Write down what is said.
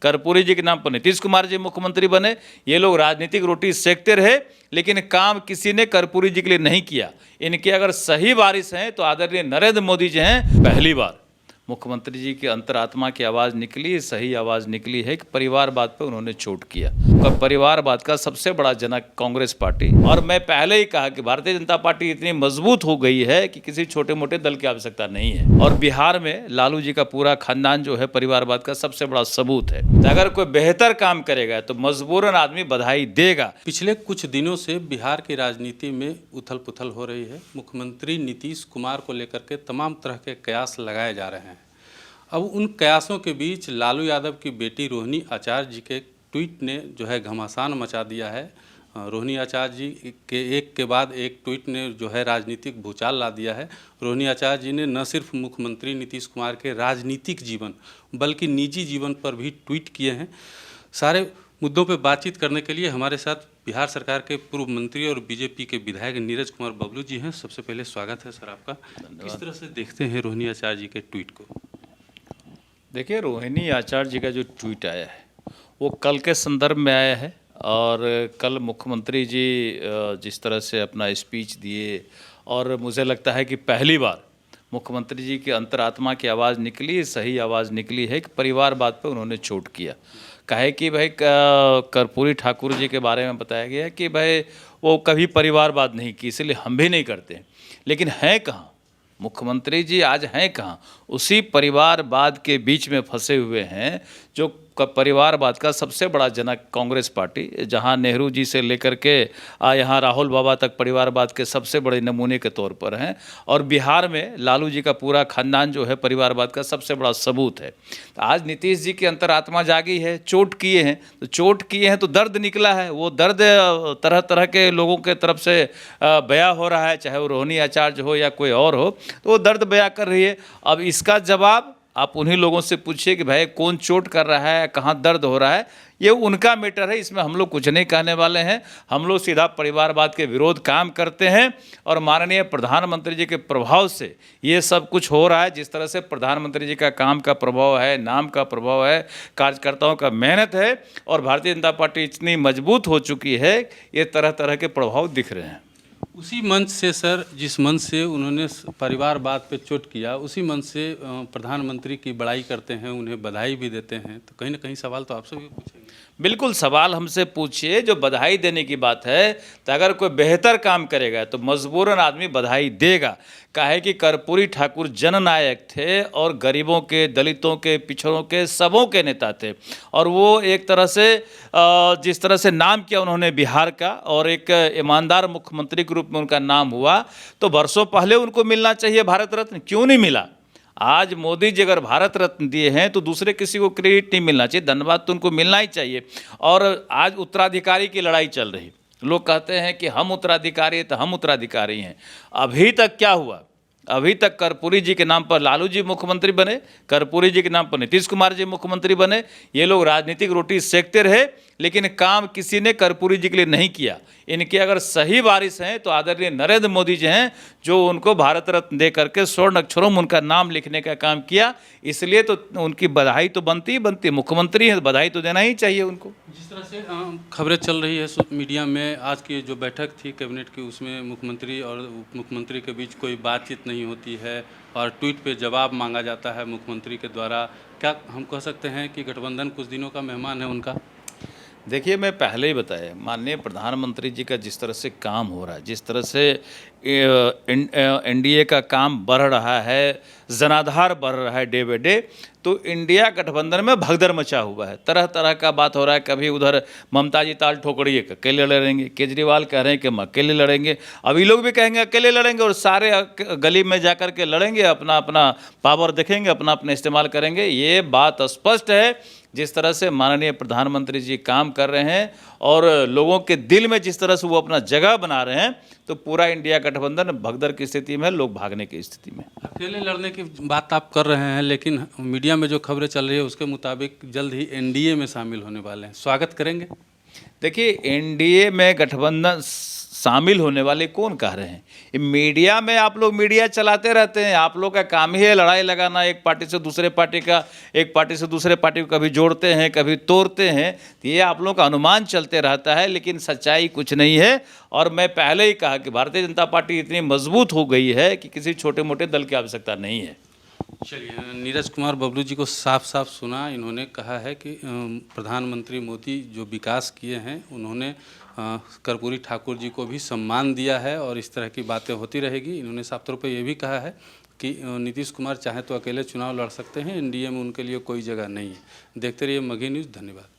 कर्पूरी जी के नाम पर नीतीश कुमार जी मुख्यमंत्री बने। ये लोग राजनीतिक रोटी सेकते रहे, लेकिन काम किसी ने कर्पूरी जी के लिए नहीं किया। इनके अगर सही वारिस हैं तो आदरणीय नरेंद्र मोदी जी हैं। पहली बार मुख्यमंत्री जी की अंतरात्मा की आवाज़ निकली, सही आवाज़ निकली है कि परिवारवाद पे उन्होंने चोट किया। और परिवारवाद का सबसे बड़ा जनक कांग्रेस पार्टी। और मैं पहले ही कहा कि भारतीय जनता पार्टी इतनी मजबूत हो गई है कि किसी छोटे मोटे दल की आवश्यकता नहीं है। और बिहार में लालू जी का पूरा खानदान जो है परिवारवाद का सबसे बड़ा सबूत है। तो अगर कोई बेहतर काम करेगा तो मजबूरन आदमी बधाई देगा। पिछले कुछ दिनों से बिहार की राजनीति में उथल पुथल हो रही है। मुख्यमंत्री नीतीश कुमार को लेकर के तमाम तरह के कयास लगाए जा रहे हैं। अब उन कयासों के बीच लालू यादव की बेटी रोहिणी आचार्य जी के ट्वीट ने जो है घमासान मचा दिया है। रोहिणी आचार्य जी के एक के बाद एक ट्वीट ने जो है राजनीतिक भूचाल ला दिया है। रोहिणी आचार्य जी ने न सिर्फ मुख्यमंत्री नीतीश कुमार के राजनीतिक जीवन बल्कि निजी जीवन पर भी ट्वीट किए हैं। सारे मुद्दों पर बातचीत करने के लिए हमारे साथ बिहार सरकार के पूर्व मंत्री और बीजेपी के विधायक नीरज कुमार बबलू जी हैं। सबसे पहले स्वागत है सर आपका। किस तरह से देखते हैं रोहिणी आचार्य जी के ट्वीट को? देखिए, रोहिणी आचार्य जी का जो ट्वीट आया है वो कल के संदर्भ में आया है। और कल मुख्यमंत्री जी जिस तरह से अपना स्पीच दिए, और मुझे लगता है कि पहली बार मुख्यमंत्री जी की अंतरात्मा की आवाज़ निकली, सही आवाज़ निकली है कि परिवारवाद पे उन्होंने चोट किया। कहे कि भाई कर्पूरी ठाकुर जी के बारे में बताया गया कि भाई वो कभी परिवारवाद नहीं की, इसलिए हम भी नहीं करते। लेकिन हैं कहाँ मुख्यमंत्री जी? आज हैं कहाँ? उसी परिवारवाद के बीच में फंसे हुए हैं जो परिवारवाद का सबसे बड़ा जनक कांग्रेस पार्टी, जहां नेहरू जी से लेकर के यहाँ राहुल बाबा तक परिवारवाद के सबसे बड़े नमूने के तौर पर हैं। और बिहार में लालू जी का पूरा खानदान जो है परिवारवाद का सबसे बड़ा सबूत है। तो आज नीतीश जी की अंतरात्मा जागी है, चोट किए हैं तो चोट किए हैं तो दर्द निकला है। वो दर्द तरह तरह के लोगों के तरफ से बयां हो रहा है, चाहे वो रोहिणी आचार्य हो या कोई और हो, तो वो दर्द बयां कर रही है। अब इसका जवाब आप उन्हीं लोगों से पूछिए कि भाई कौन चोट कर रहा है, कहाँ दर्द हो रहा है। ये उनका मैटर है, इसमें हम लोग कुछ नहीं कहने वाले हैं। हम लोग सीधा परिवारवाद के विरोध काम करते हैं। और माननीय प्रधानमंत्री जी के प्रभाव से ये सब कुछ हो रहा है। जिस तरह से प्रधानमंत्री जी का काम का प्रभाव है, नाम का प्रभाव है, कार्यकर्ताओं का मेहनत है, और भारतीय जनता पार्टी इतनी मजबूत हो चुकी है, ये तरह तरह के प्रभाव दिख रहे हैं। उसी मंच से सर, जिस मंच से उन्होंने परिवारवाद पे चोट किया, उसी मंच से प्रधानमंत्री की बड़ाई करते हैं, उन्हें बधाई भी देते हैं। तो कहीं ना कहीं सवाल तो आपसे भी पूछेंगे। बिल्कुल, सवाल हमसे पूछिए। जो बधाई देने की बात है, तो अगर कोई बेहतर काम करेगा तो मजबूरन आदमी बधाई देगा। काहे कि कर्पूरी ठाकुर जननायक थे और गरीबों के, दलितों के, पिछड़ों के, सबों के नेता थे। और वो एक तरह से जिस तरह से नाम किया उन्होंने बिहार का, और एक ईमानदार मुख्यमंत्री के रूप में उनका नाम हुआ, तो वर्षों पहले उनको मिलना चाहिए भारत रत्न। क्यों नहीं मिला? आज मोदी जी अगर भारत रत्न दिए हैं तो दूसरे किसी को क्रेडिट नहीं मिलना चाहिए, धन्यवाद तो उनको मिलना ही चाहिए। और आज उत्तराधिकारी की लड़ाई चल रही। लोग कहते हैं कि हम उत्तराधिकारी हैं तो हम उत्तराधिकारी हैं। अभी तक क्या हुआ? अभी तक कर्पूरी जी के नाम पर लालू जी मुख्यमंत्री बने, कर्पूरी जी के नाम पर नीतीश कुमार जी मुख्यमंत्री बने। ये लोग राजनीतिक रोटी सेकते रहे, लेकिन काम किसी ने कर्पूरी जी के लिए नहीं किया। इनके अगर सही वारिस हैं तो आदरणीय नरेंद्र मोदी जी हैं, जो उनको भारत रत्न दे करके स्वर्ण अक्षरों में उनका नाम लिखने का काम किया। इसलिए तो उनकी बधाई तो बनती ही बनती, मुख्यमंत्री है, बधाई तो देना ही चाहिए उनको। जिस तरह से खबरें चल रही है मीडिया में, आज की जो बैठक थी कैबिनेट की, उसमें मुख्यमंत्री और उप मुख्यमंत्री के बीच कोई बातचीत नहीं होती है और ट्वीट पे जवाब मांगा जाता है मुख्यमंत्री के द्वारा। क्या हम कह सकते हैं कि गठबंधन कुछ दिनों का मेहमान है उनका? देखिए, मैं पहले ही बताया, माननीय प्रधानमंत्री जी का जिस तरह से काम हो रहा है, जिस तरह से एनडीए का काम बढ़ रहा है, जनाधार बढ़ रहा है डे बाई डे, तो इंडिया गठबंधन में भगदड़ मचा हुआ है। तरह तरह का बात हो रहा है। कभी उधर ममता जी ताल ठोकरिए अकेले लड़ेंगे, केजरीवाल कह रहे हैं कि हम अकेले लड़ेंगे, अभी लोग भी कहेंगे अकेले लड़ेंगे, और सारे गली में जा कर के लड़ेंगे, अपना अपना पावर देखेंगे, अपना अपना इस्तेमाल करेंगे। ये बात स्पष्ट है। जिस तरह से माननीय प्रधानमंत्री जी काम कर रहे हैं और लोगों के दिल में जिस तरह से वो अपना जगह बना रहे हैं, तो पूरा इंडिया गठबंधन भगदड़ की स्थिति में, लोग भागने की स्थिति में। अकेले लड़ने की बात आप कर रहे हैं, लेकिन मीडिया में जो खबरें चल रही है उसके मुताबिक जल्द ही एनडीए में शामिल होने वाले हैं। स्वागत करेंगे? देखिए, एनडीए में गठबंधन शामिल होने वाले कौन कह रहे हैं? ये मीडिया में आप लोग मीडिया चलाते रहते हैं, आप लोग का काम ही है लड़ाई लगाना, एक पार्टी से दूसरे पार्टी का, एक पार्टी से दूसरे पार्टी को कभी जोड़ते हैं कभी तोड़ते हैं, तो ये आप लोग का अनुमान चलते रहता है, लेकिन सच्चाई कुछ नहीं है। और मैं पहले ही कहा कि भारतीय जनता पार्टी इतनी मजबूत हो गई है कि किसी छोटे मोटे दल की आवश्यकता नहीं है। चलिए, नीरज कुमार बबलू जी को साफ साफ सुना। इन्होंने कहा है कि प्रधानमंत्री मोदी जो विकास किए हैं, उन्होंने कर्पूरी ठाकुर जी को भी सम्मान दिया है और इस तरह की बातें होती रहेगी। इन्होंने साफ तौर पर यह भी कहा है कि नीतीश कुमार चाहे तो अकेले चुनाव लड़ सकते हैं, एनडीए में उनके लिए कोई जगह नहीं है। देखते रहिए मगही न्यूज़। धन्यवाद।